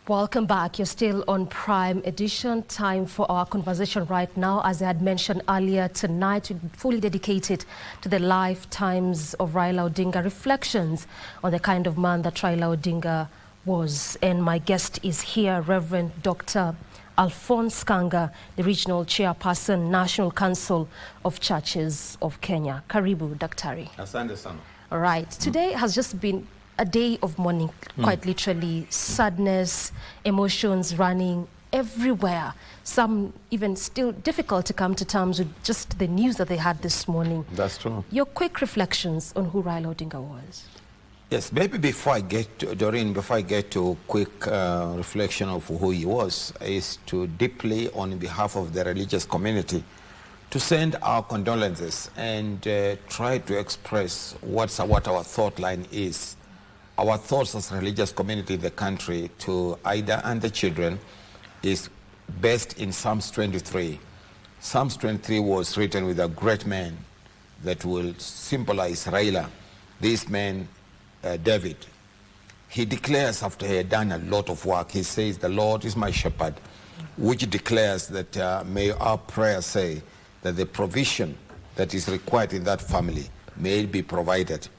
Welcome back. You're still on Prime Edition. Time for our conversation right now. As I had mentioned earlier, tonight we're fully dedicated to the lifetimes of Raila Odinga, reflections on the kind of man that Raila Odinga was. And my guest is here, Reverend Dr. Alphonse Kanga, the Regional Chairperson, National Council of Churches of Kenya. Karibu, Daktari. Asante sana. All right. Today has just been a day of mourning, quite literally, sadness, emotions running everywhere. Some even still difficult to come to terms with just the news that they had this morning. That's true. Your quick reflections on who Raila Odinga was. Yes, maybe before I get to, Doreen, before I get to quick reflection of who he was, is to deeply, on behalf of the religious community, to send our condolences and try to express what our thought line is. Our thoughts as a religious community in the country to Ida and the children is based in Psalms 23. Psalms 23 was written with a great man that will symbolize Raila. This man, David, he declares after he had done a lot of work, he says, "The Lord is my shepherd," which declares that may our prayer say that the provision that is required in that family may it be provided.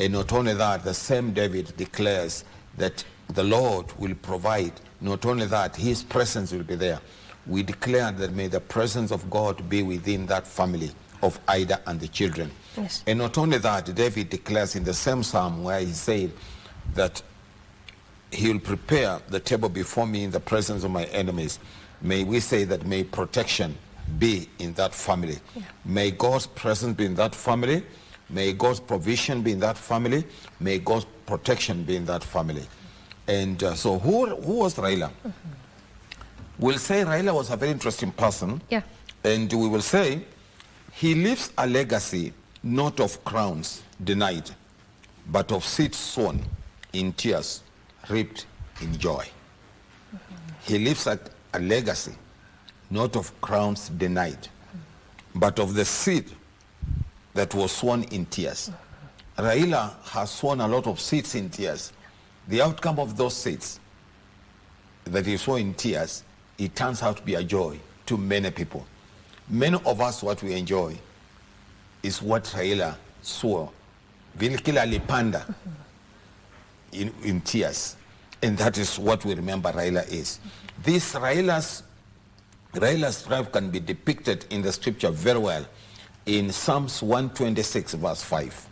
And not only that, the same David declares that the Lord will provide. Not only that, his presence will be there. We declare that may the presence of God be within that family of Ida and the children. Yes. And not only that, David declares in the same psalm where he said that he will prepare the table before me in the presence of my enemies. May we say that may protection be in that family. Yeah. May God's presence be in that family. May God's provision be in that family. May God's protection be in that family. And so who was Raila? We'll say Raila was a very interesting person. Yeah. And we will say he leaves a legacy not of crowns denied, but of seeds sown in tears, reaped in joy. He leaves a legacy not of crowns denied, but of the seed that was sown in tears. Raila has sown a lot of seeds in tears. The outcome of those seeds that he sown in tears, it turns out to be a joy to many people. Many of us, what we enjoy is what Raila saw. Vile kila alipanda in tears. And that is what we remember Raila is. This Raila's life can be depicted in the scripture very well. In Psalms 126 verse 5,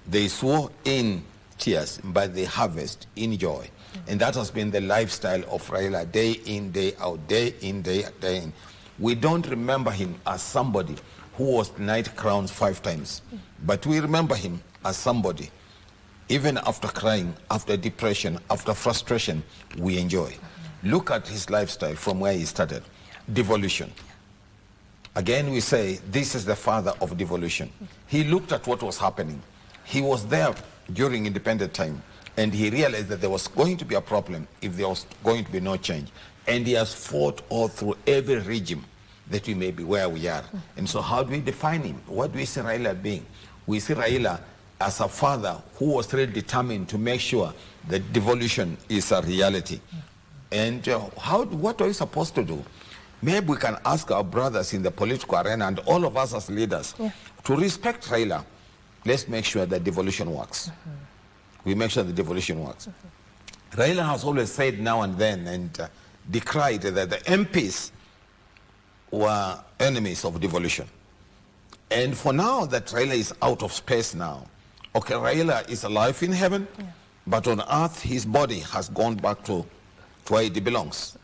they sow in tears, but they harvest in joy. And that has been the lifestyle of Raila, day in, day out, day in, day in. We don't remember him as somebody who was denied crowns 5 times, but we remember him as somebody, even after crying, after depression, after frustration, we enjoy. Look at his lifestyle from where he started. Devolution. Again, we say this is the father of devolution. He looked at what was happening. He was there during independent time, and he realized that there was going to be a problem if there was going to be no change. And he has fought all through every regime that we may be where we are. And so how do we define him? What do we see Raila being? We see Raila as a father who was really determined to make sure that devolution is a reality. And what are we supposed to do? Maybe we can ask our brothers in the political arena and all of us as leaders to respect Raila. Let's make sure that devolution works. We make sure the devolution works. Raila has always said now and then and decried that the MPs were enemies of devolution. And for now that Raila is out of space now, okay, Raila is alive in heaven, but on earth his body has gone back to where it belongs.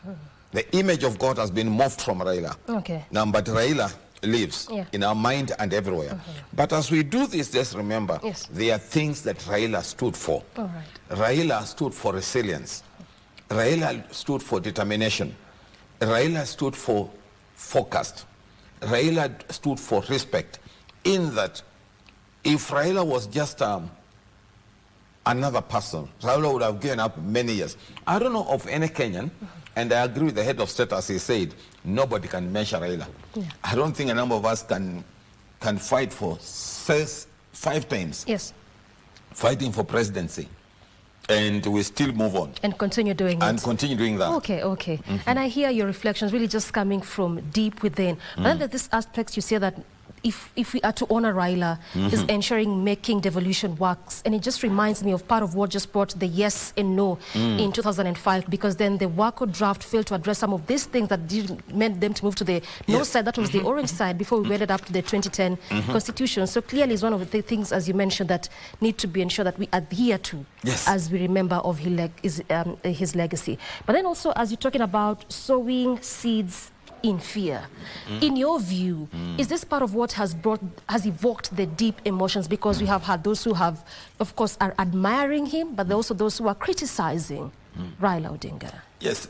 The image of God has been moved from Raila. Okay. Now, but Raila lives in our mind and everywhere. But as we do this, just remember, there are things that Raila stood for. All right. Raila stood for resilience. Raila stood for determination. Raila stood for focus. Raila stood for respect. In that, if Raila was just another person, Raila would have given up many years. I don't know of any Kenyan, and I agree with the head of state as he said, nobody can measure Raila. I don't think a number of us can fight for 5 times. Yes. Fighting for presidency. And we still move on. And continue doing it. And continue doing that. Okay, okay. And I hear your reflections really just coming from deep within. But then there's this aspect you say that if we are to honor Raila, is ensuring making devolution works. And it just reminds me of part of what just brought the yes and no in 2005, because then the WACO draft failed to address some of these things that meant them to move to the no side, that was the orange side, before we ended up to the 2010 constitution. So clearly it's one of the things, as you mentioned, that need to be ensured that we adhere to as we remember of his legacy. But then also, as you're talking about sowing seeds in fear. In your view, is this part of what has evoked the deep emotions? Because we have had those who have, of course, are admiring him, but also those who are criticizing Raila Odinga. Yes,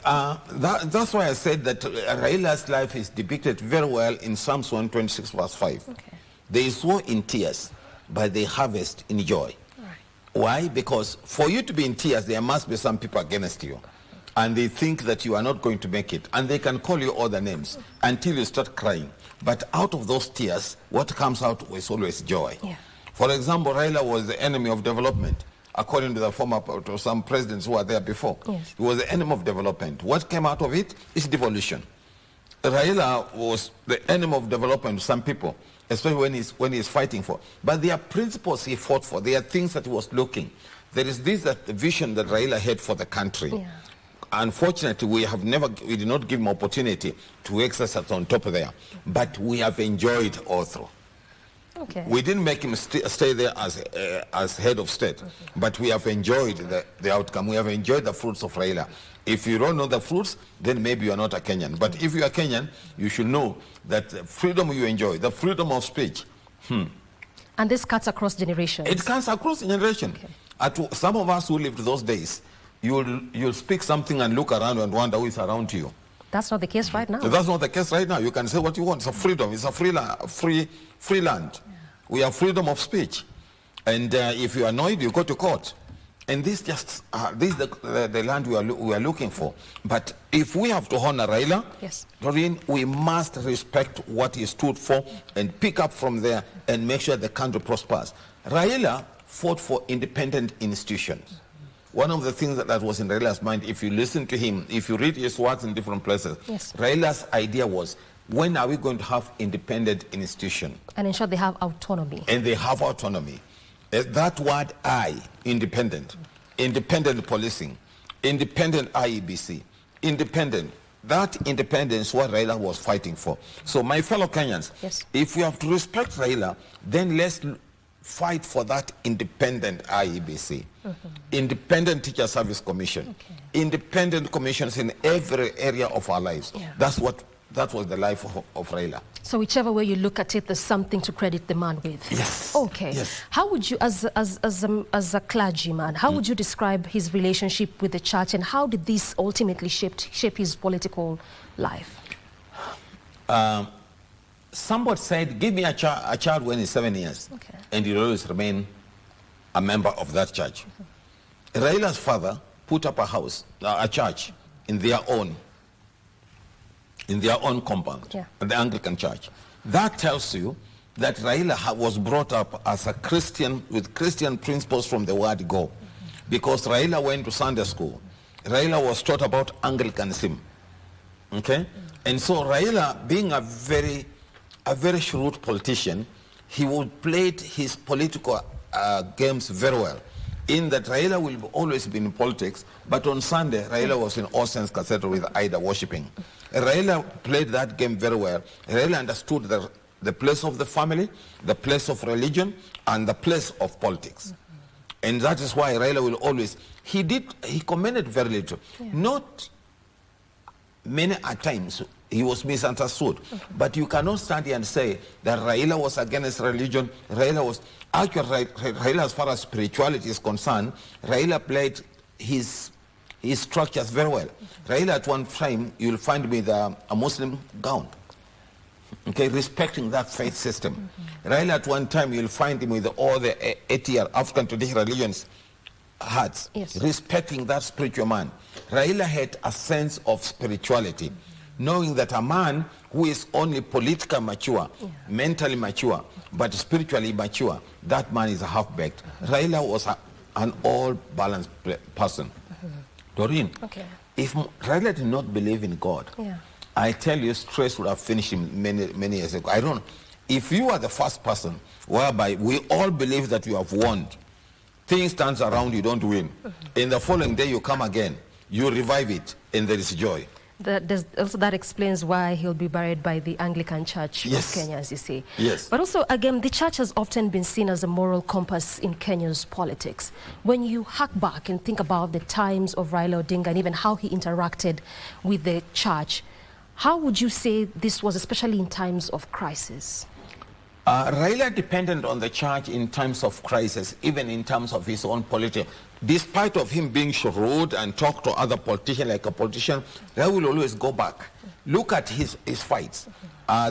that's why I said that Raila's life is depicted very well in Psalms 126 verse 5. Okay. They sow in tears, but they harvest in joy. Right. Why? Because for you to be in tears, there must be some people against you. And they think that you are not going to make it. And they can call you other names until you start crying. But out of those tears, what comes out is always joy. Yeah. For example, Raila was the enemy of development, according to the to some presidents who were there before. Yes. He was the enemy of development. What came out of it is devolution. Raila was the enemy of development to some people, especially when he's fighting for. But there are principles he fought for. There are things that he was looking. There is this vision that Raila had for the country. Yeah. Unfortunately, we did not give him opportunity to exercise on top of there, but we have enjoyed all through. Okay. We didn't make him stay there as head of state, but we have enjoyed the outcome. We have enjoyed the fruits of Raila. If you don't know the fruits, then maybe you are not a Kenyan. But if you are Kenyan, you should know that the freedom you enjoy, the freedom of speech. And this cuts across generations. It cuts across generations. Okay. Some of us who lived those days, you'll speak something and look around and wonder who is around you. That's not the case right now. That's not the case right now. You can say what you want. It's a freedom. It's a free land. Yeah. We have freedom of speech. And if you're annoyed, you go to court. And this is the land we are looking for. But if we have to honor Raila, Doreen, we must respect what he stood for and pick up from there and make sure the country prospers. Raila fought for independent institutions. One of the things that was in Raila's mind, if you listen to him, if you read his works in different places, Raila's idea was, when are we going to have independent institutions? And ensure they have autonomy. And they have autonomy. That word independent, independent policing, independent IEBC, independent. That independence is what Raila was fighting for. So my fellow Kenyans, if we have to respect Raila, then let's fight for that independent IEBC, independent Teacher Service Commission, independent commissions in every area of our lives. Yeah. That was the life of Raila. So whichever way you look at it, there's something to credit the man with. Yes. Okay. Yes. How would you, as a clergyman, how would you describe his relationship with the church, and how did this ultimately shape his political life? Somebody said, give me a child when he's 7 years, and he'll always remain a member of that church. Raila's father put up a church in their own compound, the Anglican church. That tells you that Raila was brought up as a Christian with Christian principles from the word go. Because Raila went to Sunday school. Raila was taught about Anglicanism. Okay? And so Raila, being a very shrewd politician, he would play his political games very well. In that Raila will always be in politics, but on Sunday, Raila was in Austin's Cathedral with Ida worshipping. Raila played that game very well. Raila understood the place of the family, the place of religion, and the place of politics. And that is why Raila will always, he commented very little. Not many at times he was misunderstood. But you cannot stand here and say that Raila was against religion. Raila was, actually, Raila, as far as spirituality is concerned, Raila played his structures very well. Raila, at one time, you'll find with a Muslim gown, respecting that faith system. Raila, at one time, you'll find him with all the ATR, African traditional religions, hats, respecting that spiritual man. Raila had a sense of spirituality, knowing that a man who is only politically mature, mentally mature, but spiritually mature, that man is a half-baked. Raila was an all-balanced person. Doreen, if Raila did not believe in God, I tell you, stress would have finished him many years ago. I don't know. If you are the first person whereby we all believe that you have won, things turns around, you don't win. In the following day, you come again, you revive it, and there is joy. That explains why he'll be buried by the Anglican Church of Kenya, as you say. Yes. But also, again, the church has often been seen as a moral compass in Kenya's politics. When you hark back and think about the times of Raila Odinga and even how he interacted with the church, how would you say this was, especially in times of crisis? Raila depended on the church in times of crisis, even in terms of his own politics. Despite of him being shrewd and talk to other politicians like a politician, Raila will always go back. Look at his fights.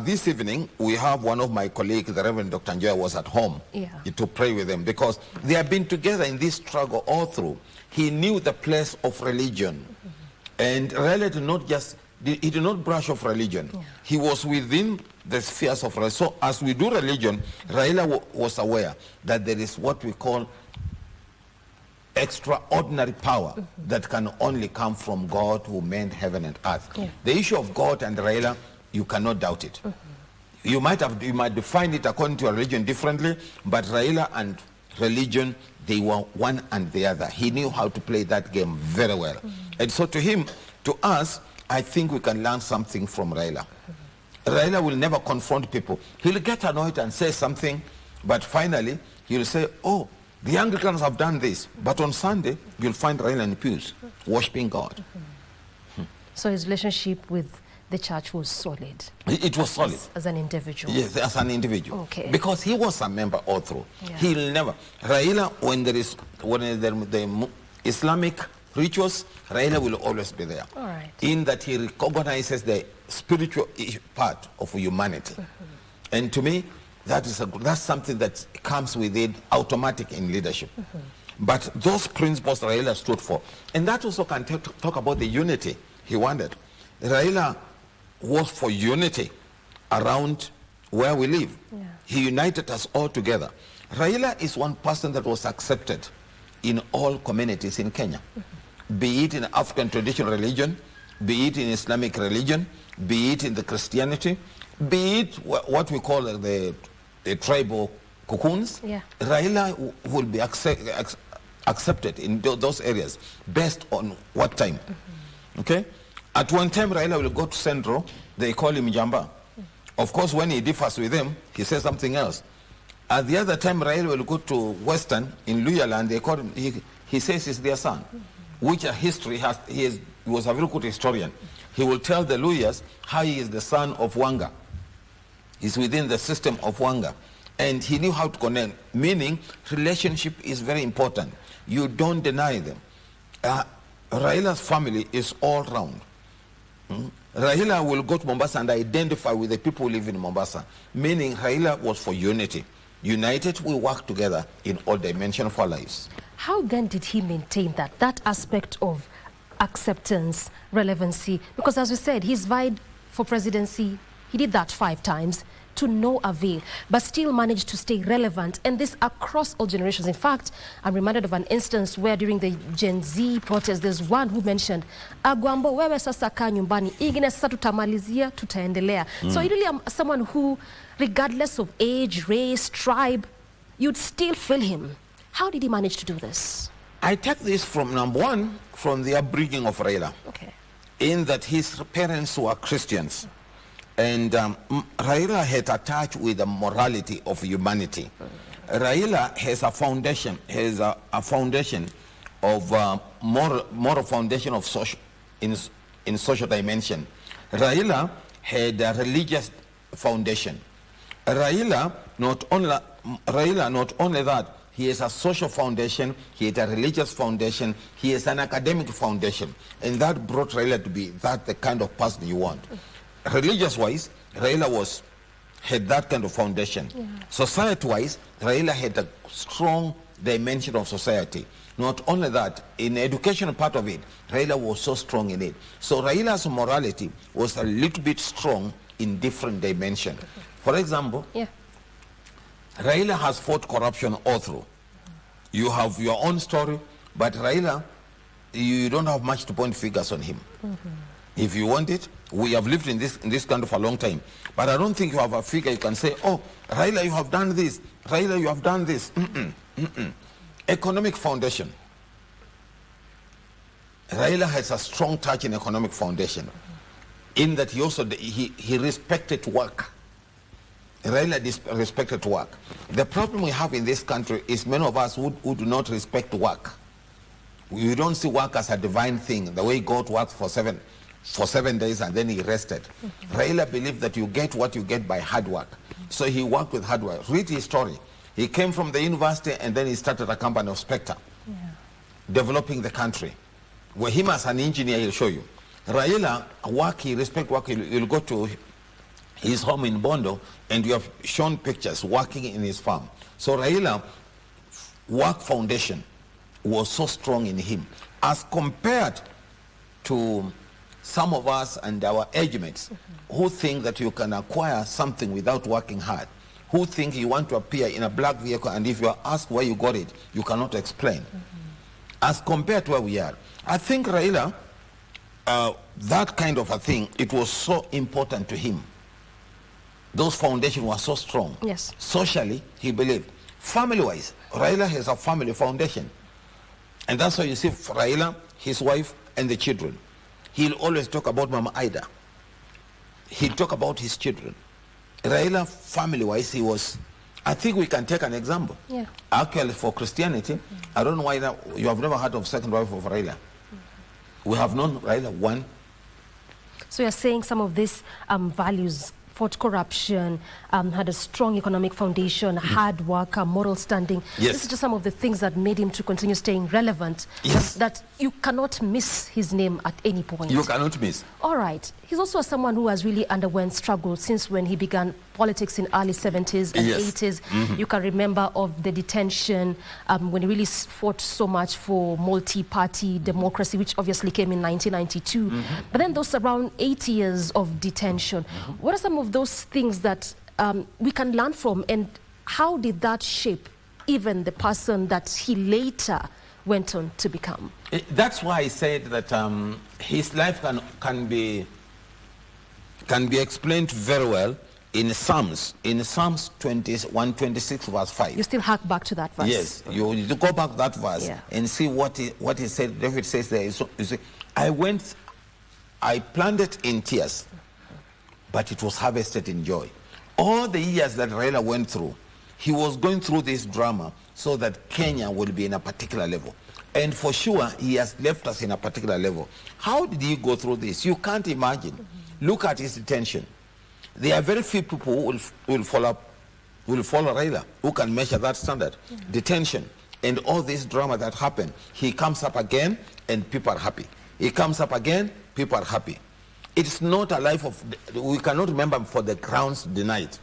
This evening, we have one of my colleagues, the Reverend Dr. Njoya, was at home to pray with them because they have been together in this struggle all through. He knew the place of religion. And Raila he did not brush off religion. He was within the spheres of religion. So as we do religion, Raila was aware that there is what we call extraordinary power that can only come from God who made heaven and earth. The issue of God and Raila, you cannot doubt it. You might define it according to your religion differently, but Raila and religion, they were one and the other. He knew how to play that game very well. And so to us, I think we can learn something from Raila. Raila will never confront people. He'll get annoyed and say something, but finally he'll say, oh, the Anglicans have done this. But on Sunday, you'll find Raila in the pews, worshiping God. So his relationship with the church was solid? It was solid. As an individual? Yes, as an individual. Okay. Because he was a member all through. He'll never. Raila, when the Islamic rituals, Raila will always be there. All right. In that he recognizes the spiritual part of humanity. And to me, that's something that comes with it automatic in leadership. But those principles Raila stood for. And that also can talk about the unity he wanted. Raila was for unity around where we live. He united us all together. Raila is one person that was accepted in all communities in Kenya. Be it in African traditional religion, be it in Islamic religion, be it in the Christianity, be it what we call the tribal cocoons. Raila will be accepted in those areas based on what time. Okay? At one time, Raila will go to Central, they call him Jamba. Of course, when he differs with them, he says something else. At the other time, Raila will go to Western, in Luyaland, they call him, he says he's their son, which a history has, he was a very good historian. He will tell the Luyas how he is the son of Wanga. He's within the system of Wanga. And he knew how to connect, meaning relationship is very important. You don't deny them. Raila's family is all round. Raila will go to Mombasa and identify with the people who live in Mombasa, meaning Raila was for unity. United, we work together in all dimensions of our lives. How then did he maintain that aspect of acceptance, relevancy? Because as we said, he's vied for presidency. He did that 5 times to no avail, but still managed to stay relevant, and this across all generations. In fact, I'm reminded of an instance where during the Gen Z protest, there's one who mentioned, Agwambo, wewe sasa kaa nyumbani, ingine sasa tutamalizia, tutaendelea. So you really are someone who, regardless of age, race, tribe, you'd still feel him. How did he manage to do this? I take this from, number one, from the upbringing of Raila. Okay. In that his parents were Christians. And Raila had attached with the morality of humanity. Raila has a foundation, of moral foundation of social, in social dimension. Raila had a religious foundation. Raila not only that, he has a social foundation, he has a religious foundation, he has an academic foundation, and that brought Raila to be the kind of person you want. Religious-wise, Raila had that kind of foundation. Society-wise, Raila had a strong dimension of society. Not only that, in the educational part of it, Raila was so strong in it. So Raila's morality was a little bit strong in different dimensions. For example, Raila has fought corruption all through. You have your own story, but Raila, you don't have much to point figures on him. If you want it, we have lived in this country for a long time. But I don't think you have a figure you can say, oh, Raila, you have done this. Raila, you have done this. Economic foundation. Raila has a strong touch in economic foundation. In that he also, he respected work. Raila respected work. The problem we have in this country is many of us who do not respect work. We don't see work as a divine thing, the way God worked for seven days and then he rested. Raila believed that you get what you get by hard work. So he worked with hard work. Read his story. He came from the university and then he started a company of Spectre, developing the country. Where him as an engineer, he'll show you. Raila, work, he respect work. He'll go to his home in Bondo and you have shown pictures working in his farm. So Raila, work foundation was so strong in him as compared to some of us and our age mates who think that you can acquire something without working hard, who think you want to appear in a black vehicle and if you are asked where you got it, you cannot explain. As compared to where we are, I think Raila, that kind of a thing, it was so important to him. Those foundations were so strong. Yes. Socially, he believed. Family-wise, Raila has a family foundation. And that's why you see Raila, his wife, and the children. He'll always talk about Mama Ida. He'll talk about his children. Raila, family-wise, he was, I think we can take an example. Yeah. Actually, for Christianity, I don't know why you have never heard of second wife of Raila. We have known Raila one. So you're saying some of these values, fought corruption, had a strong economic foundation, hard work, moral standing. Yes. This is just some of the things that made him to continue staying relevant. Yes. That you cannot miss his name at any point. You cannot miss. All right. He's also someone who has really underwent struggle since when he began politics in early 70s and 80s. You can remember of the detention when he really fought so much for multi-party democracy, which obviously came in 1992. But then those around 8 years of detention. What are some of those things that we can learn from, and how did that shape even the person that he later went on to become? That's why I said that his life can be explained very well in Psalms 126 verse 5. You still hark back to that verse? Yes, you go back to that verse and see what he said. David says there, so, you see, I planted in tears, but it was harvested in joy. All the years that Raila went through, he was going through this drama so that Kenya will be in a particular level. And for sure, he has left us in a particular level. How did he go through this? You can't imagine. Look at his detention. There are very few people who will follow Raila, who can measure that standard. Detention and all this drama that happened. He comes up again and people are happy. He comes up again, people are happy. It's not a life of, we cannot remember for the crowns denied.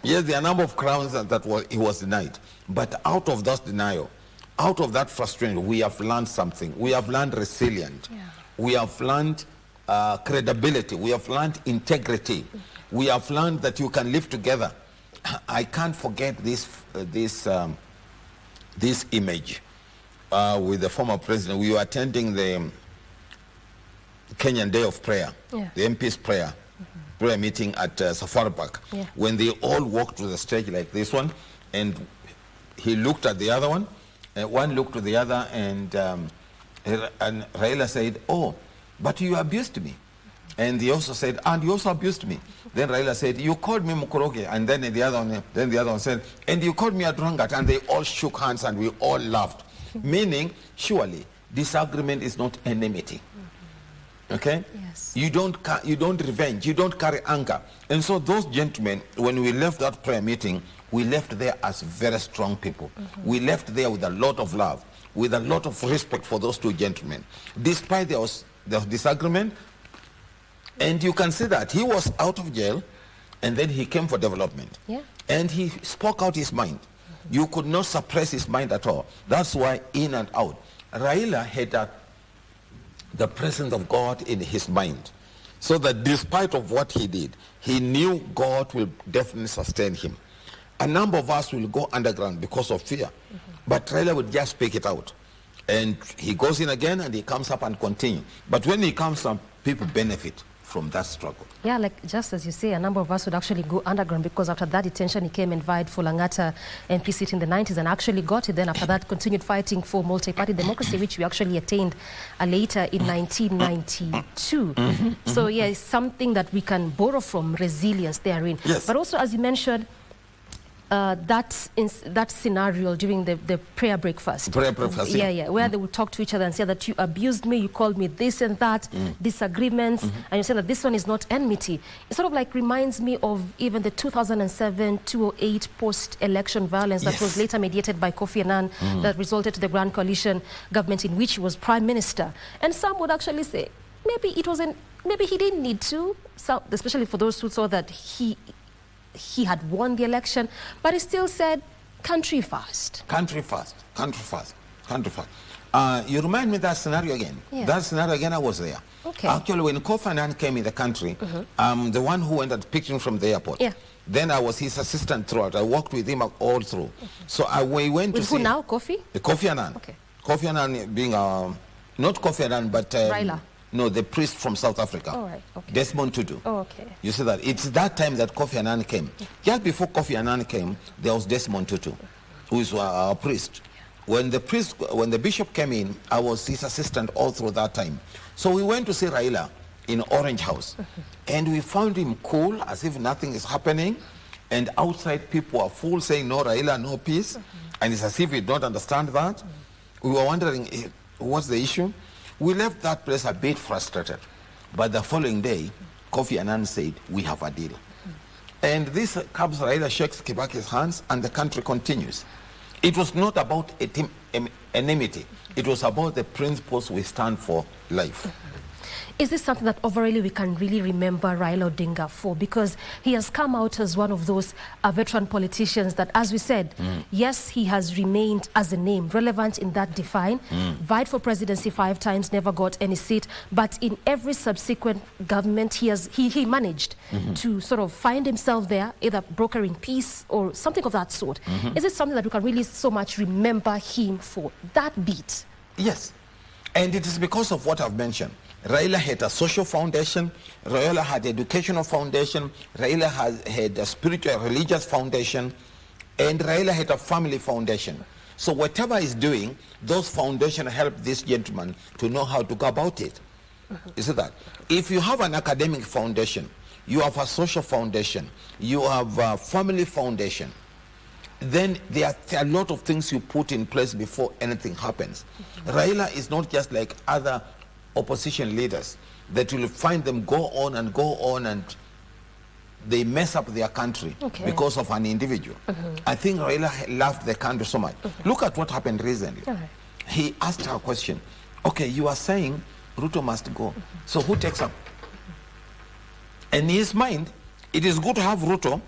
Yes, there are a number of crowns that he was denied. But out of that denial, out of that frustration, we have learned something. We have learned resilience. We have learned credibility. We have learned integrity. We have learned that you can live together. I can't forget this image with the former president. We were attending the Kenyan Day of Prayer, the MP's prayer meeting at Safari Park, when they all walked to the stage like this one, and he looked at the other one, and one looked to the other, and Raila said, "Oh, but you abused me." And he also said, "And you also abused me." Then Raila said, "You called me Mukoroge," and then the other one said, "And you called me a drunkard," and they all shook hands and we all laughed. Meaning, surely, disagreement is not enmity. Okay? Yes. You don't revenge, you don't carry anger. And so those gentlemen, when we left that prayer meeting, we left there as very strong people. We left there with a lot of love, with a lot of respect for those two gentlemen. Despite there was disagreement, and you can see that he was out of jail, and then he came for development. And he spoke out his mind. You could not suppress his mind at all. That's why in and out. Raila had the presence of God in his mind, so that despite of what he did, he knew God will definitely sustain him. a number of us will go underground because of fear. But Raila would just speak it out. And he goes in again and he comes up and continue. But when he comes up, people benefit from that struggle. Yeah, like just as you say, a number of us would actually go underground because after that detention, he came and vied for Langata MP seat in the 90s and actually got it. Then after that, continued fighting for multi-party democracy, which we actually attained later in 1992. So yeah, it's something that we can borrow from, resilience therein. Yes. But also, as you mentioned, that scenario during the prayer breakfast. Prayer breakfast, yeah, where they would talk to each other and say that you abused me, you called me this and that, disagreements, and you say that this one is not enmity. It sort of like reminds me of even the 2007-2008 post-election violence that was later mediated by Kofi Annan that resulted to the Grand Coalition government in which he was prime minister. And some would actually say, maybe he didn't need to, so, especially for those who thought that he had won the election, but he still said, country first. Country first, country first, country first. You remind me of that scenario again. Yeah. That scenario again, I was there. Okay. Actually, when Kofi Annan came in the country, the one who went and picked him from the airport, then I was his assistant throughout. I worked with him all through. So we went to see... Who now, Kofi? Kofi Annan. Okay. Kofi Annan being, not Kofi Annan, but... Raila. No, the priest from South Africa. Oh, right. Okay. Desmond Tutu. Oh, okay. You see that? It's that time that Kofi Annan came. Just before Kofi Annan came, there was Desmond Tutu, who is our priest. When the bishop came in, I was his assistant all through that time. So we went to see Raila in Orange House. And we found him cool, as if nothing is happening. And outside people are full saying, no Raila, no peace. And it's as if we don't understand that. We were wondering, what's the issue? We left that place a bit frustrated. But the following day, Kofi Annan said, we have a deal. And this comes, Raila shakes Kibaki's hands and the country continues. It was not about enmity. It was about the principles we stand for life. Is this something that overall we can really remember Raila Odinga for? Because he has come out as one of those veteran politicians that, as we said, yes, he has remained as a name, relevant in that define, vied for presidency 5 times, never got any seat, but in every subsequent government, he managed to sort of find himself there, either brokering peace or something of that sort. Is it something that we can really so much remember him for, that beat? Yes, and it is because of what I've mentioned. Raila had a social foundation, Raila had educational foundation, Raila had a spiritual, religious foundation, and Raila had a family foundation. So whatever he's doing, those foundations help this gentleman to know how to go about it. You see that? If you have an academic foundation, you have a social foundation, you have a family foundation, then there are a lot of things you put in place before anything happens. Raila is not just like other opposition leaders that will find them go on and they mess up their country because of an individual. I think Raila loved the country so much. Look at what happened recently. He asked her a question. Okay, you are saying Ruto must go. So who takes up? In his mind, it is good to have Ruto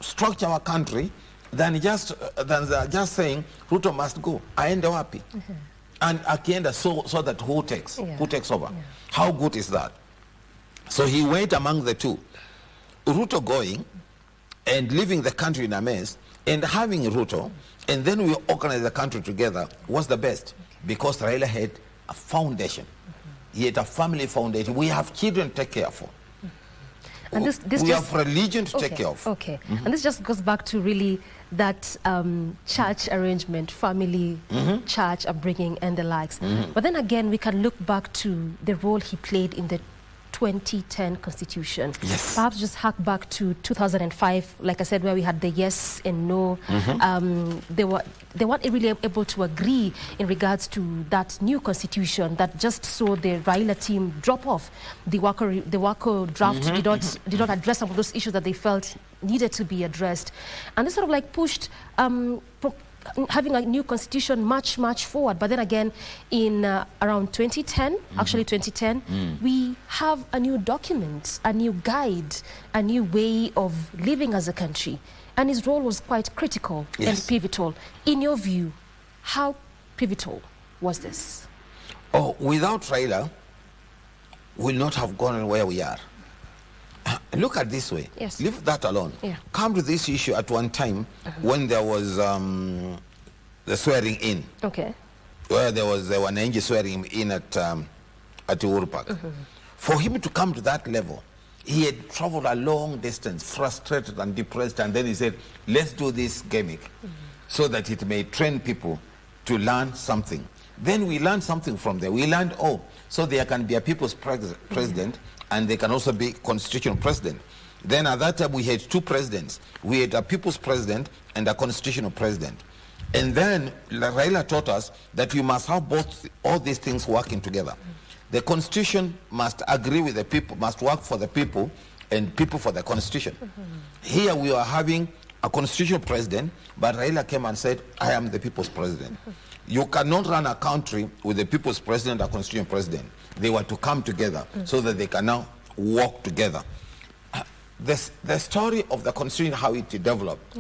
structure our country than just saying Ruto must go. Aende wapi? And akienda so that who takes over? How good is that? So he went among the two. Ruto going and leaving the country in a mess and having Ruto, and then we organize the country together was the best because Raila had a foundation. He had a family foundation. We have children to take care of. And we have religion to take care of. And this just goes back to really that church arrangement, family, church upbringing and the likes. But then again, we can look back to the role he played in the 2010 Constitution. Yes. Perhaps just hark back to 2005, like I said, where we had the yes and no. They weren't really able to agree in regards to that new Constitution that just saw the Raila team drop off. The Wako draft did not address some of those issues that they felt needed to be addressed. And this sort of like pushed having a new constitution much forward. But then again, in around 2010, actually 2010, we have a new document, a new guide, a new way of living as a country. And his role was quite critical and pivotal. In your view, how pivotal was this? Oh, without Raila, we'll not have gone where we are. Look at this way. Yes. Leave that alone. Yeah. Come to this issue at one time when there was the swearing in. Okay. Where there was Wananchi swearing in at Uhuru Park. For him to come to that level, he had traveled a long distance, frustrated and depressed, and then he said, let's do this gimmick so that it may train people to learn something. Then we learned something from there. We learned, so there can be a people's president, and there can also be constitutional president. Then at that time we had two presidents. We had a people's president and a constitutional president. And then Raila taught us that you must have all these things working together. The constitution must agree with the people, must work for the people, and people for the constitution. Here we are having a constitutional president, but Raila came and said, I am the people's president. You cannot run a country with the people's president and a constitutional president. They were to come together so that they can now work together. The story of the constitution, how it developed,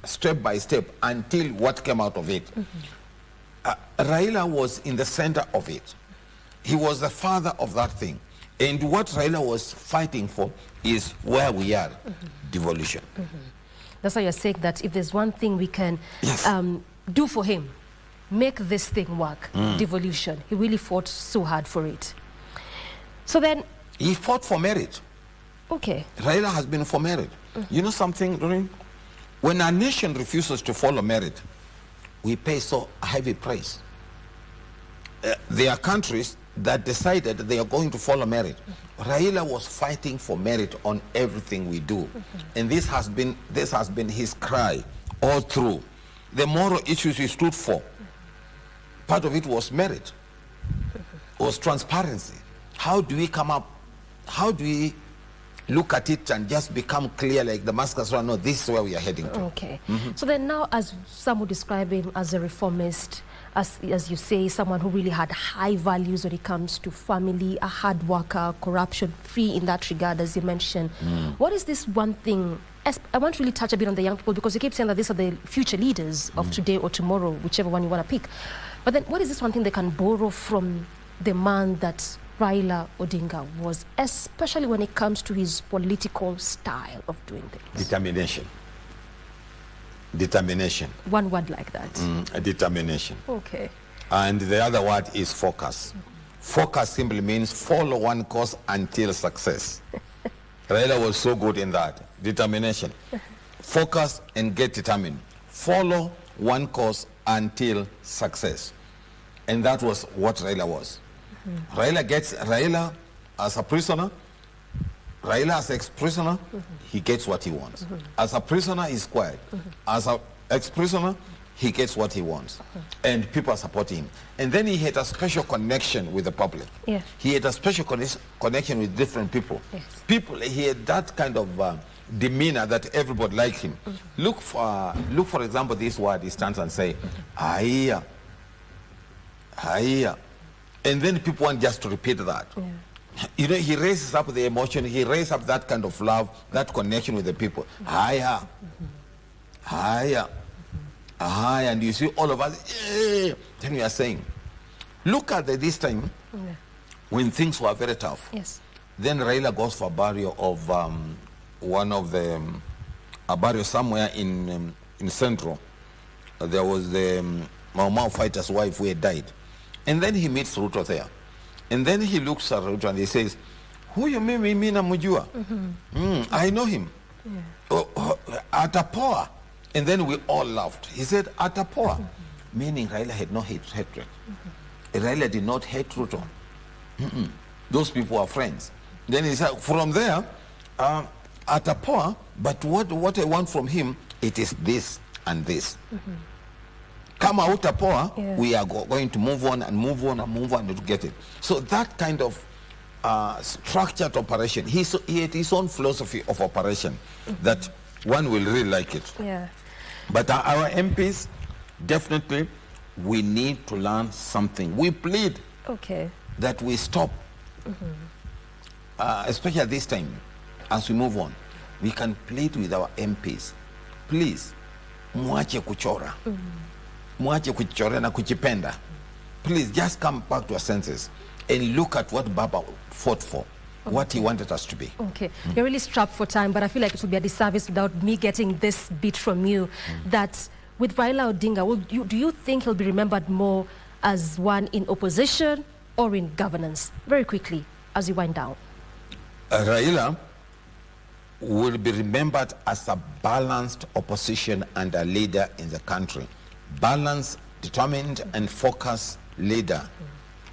step by step, until what came out of it. Raila was in the center of it. He was the father of that thing. And what Raila was fighting for is where we are, devolution. That's why you're saying that if there's one thing we can do for him, make this thing work, devolution. He really fought so hard for it. So then... He fought for merit. Okay. Raila has been for merit. You know something, Doreen? When a nation refuses to follow merit, we pay so heavy price. There are countries that decided they are going to follow merit. Raila was fighting for merit on everything we do. And this has been his cry all through. The moral issues he stood for, part of it was merit, was transparency. How do we come up, how do we look at it and just become clear like Damascus? No, this is where we are heading to. Okay. So then now, as some would describe him as a reformist, as you say, someone who really had high values when it comes to family, a hard worker, corruption-free in that regard, as you mentioned. What is this one thing? I want to really touch a bit on the young people, because you keep saying that these are the future leaders of today or tomorrow, whichever one you want to pick. But then what is this one thing they can borrow from the man that Raila Odinga was, especially when it comes to his political style of doing things? Determination. Determination. One word like that. Determination. Okay. And the other word is focus. Focus simply means follow one course until success. Raila was so good in that. Determination. Focus and get determined. Follow one course until success. And that was what Raila was. Raila as a prisoner, Raila as ex-prisoner, he gets what he wants. As a prisoner, he's quiet. As an ex-prisoner, he gets what he wants. And people are supporting him. And then he had a special connection with the public. Yeah. He had a special connection with different people. Yes. He had that kind of demeanor that everybody liked him. Look for example, this word, he stands and say, Aiya, Aiya. And then people want just to repeat that. You know, he raises up the emotion, he raises up that kind of love, that connection with the people. Aiya, Aiya, Aiya. And you see all of us, then we are saying, look at this time when things were very tough. Yes. Then Raila goes for a burial of one of the, a burial somewhere in Central. There was the Mau Mau fighter's wife who had died. And then he meets Ruto there. And then he looks at Ruto and he says, who you mean, Mujua? I know him. Atapoa. And then we all laughed. He said, Atapoa. Meaning Raila had no hatred. Raila did not hate Ruto. Those people are friends. Then he said, from there, Atapoa, but what I want from him, it is this and this. Come out Atapoa, we are going to move on and move on and move on to get it. So that kind of structured operation, he had his own philosophy of operation that one will really like it. Yeah. But our MPs, definitely, we need to learn something. We plead that we stop, especially at this time, as we move on, we can plead with our MPs. Please, muache kuchora. Muache kuchora na kuchipenda. Please, just come back to our senses and look at what Baba fought for. what he wanted us to be. Okay, you're really strapped for time, but I feel like it would be a disservice without me getting this bit from you, that with Raila Odinga, do you think he'll be remembered more as one in opposition or in governance? Very quickly, as you wind down. Raila will be remembered as a balanced opposition and a leader in the country. Balanced, determined, and focused leader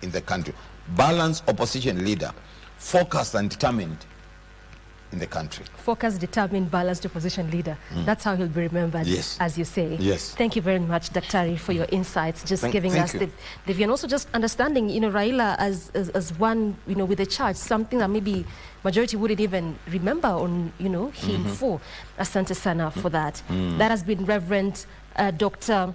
in the country. Balanced opposition leader, focused and determined in the country. Focused, determined, balanced opposition leader. That's how he'll be remembered, yes, as you say. Yes. Thank you very much, Daktari, for your insights, just giving us the view, and also just understanding, Raila as one, with a charge, something that maybe majority wouldn't even remember on, him for. Asante sana for that. That has been Reverend Dr.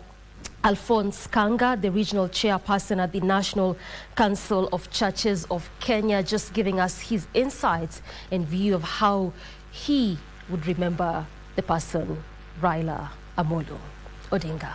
Alphonse Kanga, the regional chairperson at the National Council of Churches of Kenya, just giving us his insights in view of how he would remember the person, Raila Odinga.